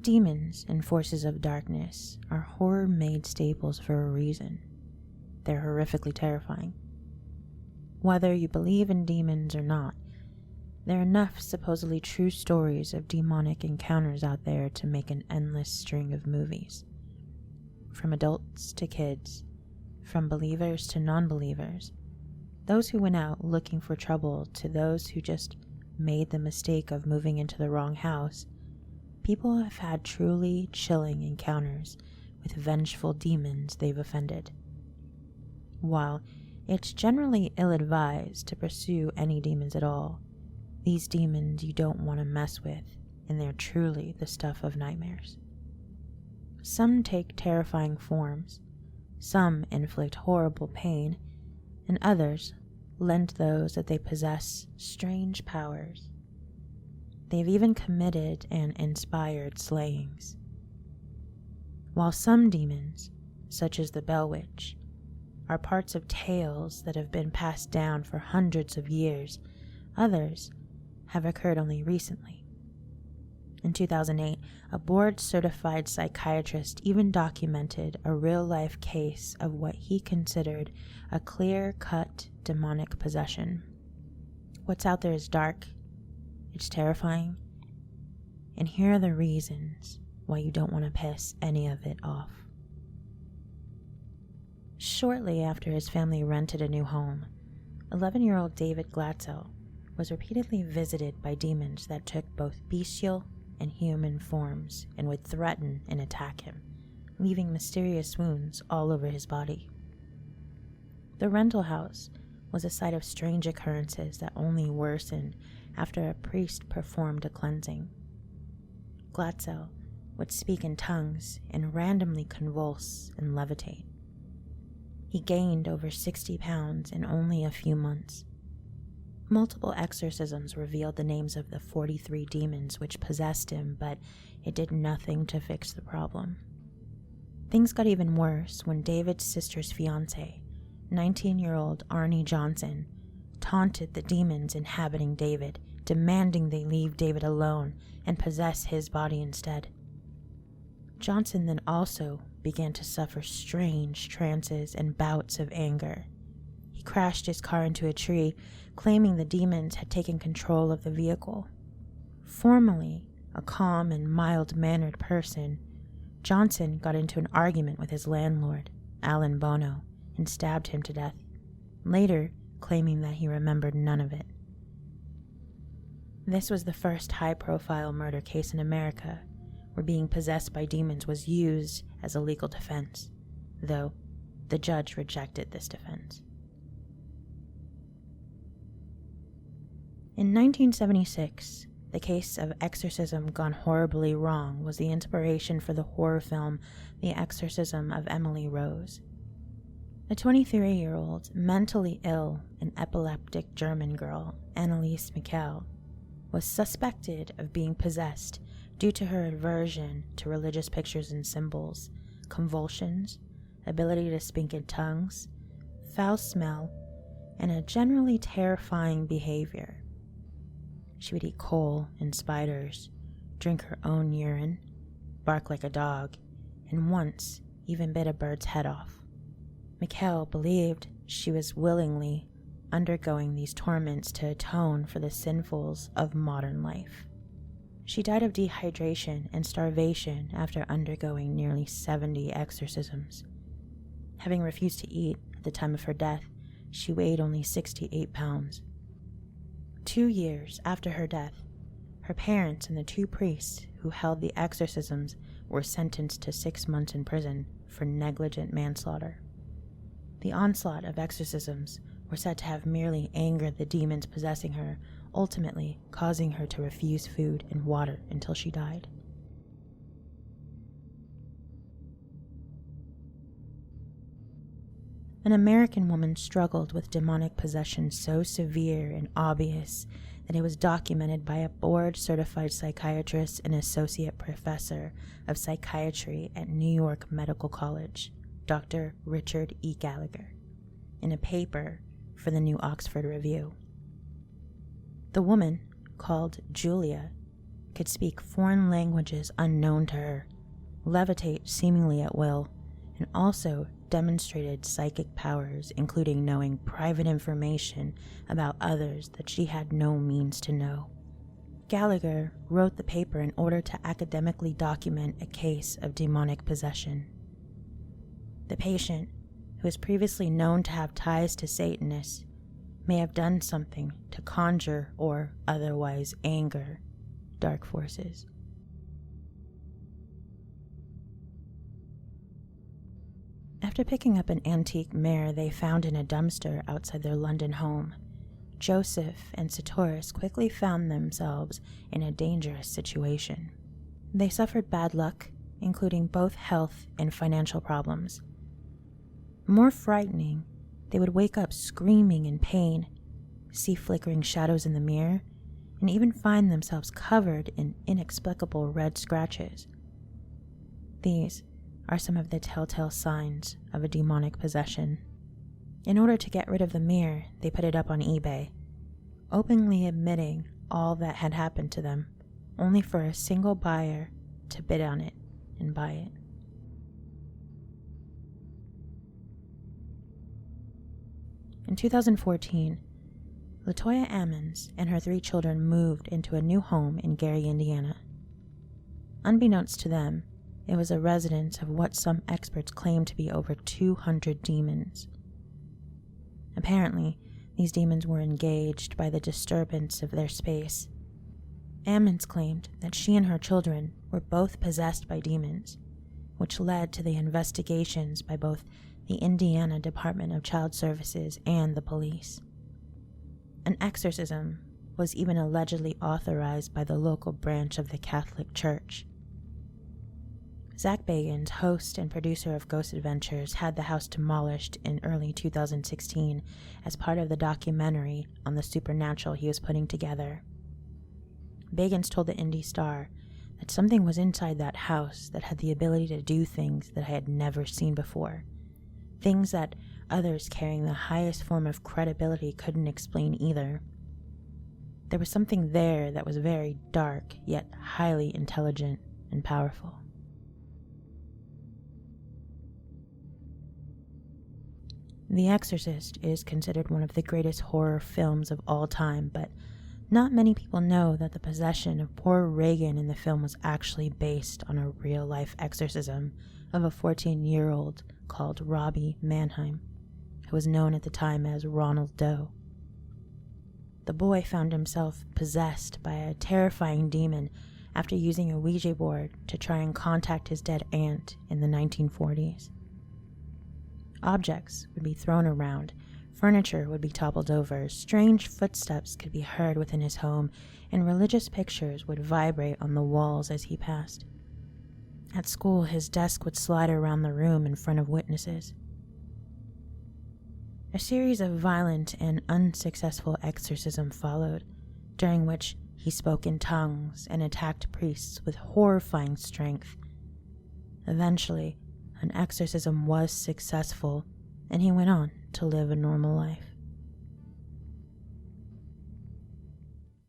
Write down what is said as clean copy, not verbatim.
Demons and forces of darkness are horror-made staples for a reason. They're horrifically terrifying. Whether you believe in demons or not, there are enough supposedly true stories of demonic encounters out there to make an endless string of movies. From adults to kids, from believers to non-believers, those who went out looking for trouble to those who just made the mistake of moving into the wrong house, people have had truly chilling encounters with vengeful demons they've offended. While it's generally ill-advised to pursue any demons at all, these demons you don't want to mess with, and they're truly the stuff of nightmares. Some take terrifying forms, some inflict horrible pain, and others lend those that they possess strange powers. They've even committed and inspired slayings. While some demons, such as the Bell Witch, are parts of tales that have been passed down for hundreds of years, others have occurred only recently. In 2008, a board-certified psychiatrist even documented a real-life case of what he considered a clear-cut demonic possession. What's out there is dark, it's terrifying, and here are the reasons why you don't want to piss any of it off. Shortly after his family rented a new home, 11-year-old David Glatzel was repeatedly visited by demons that took both bestial and human forms and would threaten and attack him, leaving mysterious wounds all over his body. The rental house was a site of strange occurrences that only worsened after a priest performed a cleansing. Glatzel would speak in tongues and randomly convulse and levitate. He gained over 60 pounds in only a few months. Multiple exorcisms revealed the names of the 43 demons which possessed him, but it did nothing to fix the problem. Things got even worse when David's sister's fiancé, 19-year-old Arnie Johnson, taunted the demons inhabiting David, demanding they leave David alone and possess his body instead. Johnson then also began to suffer strange trances and bouts of anger. He crashed his car into a tree, claiming the demons had taken control of the vehicle. Formerly a calm and mild-mannered person, Johnson got into an argument with his landlord, Alan Bono, and stabbed him to death, later claiming that he remembered none of it. This was the first high-profile murder case in America where being possessed by demons was used as a legal defense, though the judge rejected this defense. In 1976, the case of exorcism gone horribly wrong was the inspiration for the horror film The Exorcism of Emily Rose. A 23-year-old, mentally ill and epileptic German girl, Anneliese Michel, was suspected of being possessed due to her aversion to religious pictures and symbols, convulsions, ability to speak in tongues, foul smell, and a generally terrifying behavior. She would eat coal and spiders, drink her own urine, bark like a dog, and once even bit a bird's head off. Michel believed she was willingly undergoing these torments to atone for the sinfuls of modern life. She died of dehydration and starvation after undergoing nearly 70 exorcisms. Having refused to eat at the time of her death, she weighed only 68 pounds. 2 years after her death, her parents and the 2 priests who held the exorcisms were sentenced to 6 months in prison for negligent manslaughter. The onslaught of exorcisms were said to have merely angered the demons possessing her, ultimately causing her to refuse food and water until she died. An American woman struggled with demonic possession so severe and obvious that it was documented by a board-certified psychiatrist and associate professor of psychiatry at New York Medical College, Dr. Richard E. Gallagher, in a paper for the New Oxford Review. The woman, called Julia, could speak foreign languages unknown to her, levitate seemingly at will, and also demonstrated psychic powers, including knowing private information about others that she had no means to know. Gallagher wrote the paper in order to academically document a case of demonic possession. The patient, who was previously known to have ties to Satanists, may have done something to conjure or otherwise anger dark forces. After picking up an antique mare they found in a dumpster outside their London home, Joseph and Satoris quickly found themselves in a dangerous situation. They suffered bad luck, including both health and financial problems. More frightening, they would wake up screaming in pain, see flickering shadows in the mirror, and even find themselves covered in inexplicable red scratches. These are some of the telltale signs of a demonic possession. In order to get rid of the mirror, they put it up on eBay, openly admitting all that had happened to them, only for a single buyer to bid on it and buy it. In 2014, Latoya Ammons and her 3 children moved into a new home in Gary, Indiana. Unbeknownst to them, it was a residence of what some experts claim to be over 200 demons. Apparently, these demons were engaged by the disturbance of their space. Ammons claimed that she and her children were both possessed by demons, which led to the investigations by both the Indiana Department of Child Services and the police. An exorcism was even allegedly authorized by the local branch of the Catholic Church. Zach Bagans, host and producer of Ghost Adventures, had the house demolished in early 2016 as part of the documentary on the supernatural he was putting together. Bagans told the Indy Star that something was inside that house that had the ability to do things that I had never seen before, things that others carrying the highest form of credibility couldn't explain either. There was something there that was very dark, yet highly intelligent and powerful. The Exorcist is considered one of the greatest horror films of all time, but not many people know that the possession of poor Regan in the film was actually based on a real-life exorcism of a 14-year-old called Robbie Mannheim, who was known at the time as Ronald Doe. The boy found himself possessed by a terrifying demon after using a Ouija board to try and contact his dead aunt in the 1940s. Objects would be thrown around, furniture would be toppled over, strange footsteps could be heard within his home, and religious pictures would vibrate on the walls as he passed. At school, his desk would slide around the room in front of witnesses. A series of violent and unsuccessful exorcisms followed, during which he spoke in tongues and attacked priests with horrifying strength. Eventually, an exorcism was successful, and he went on to live a normal life.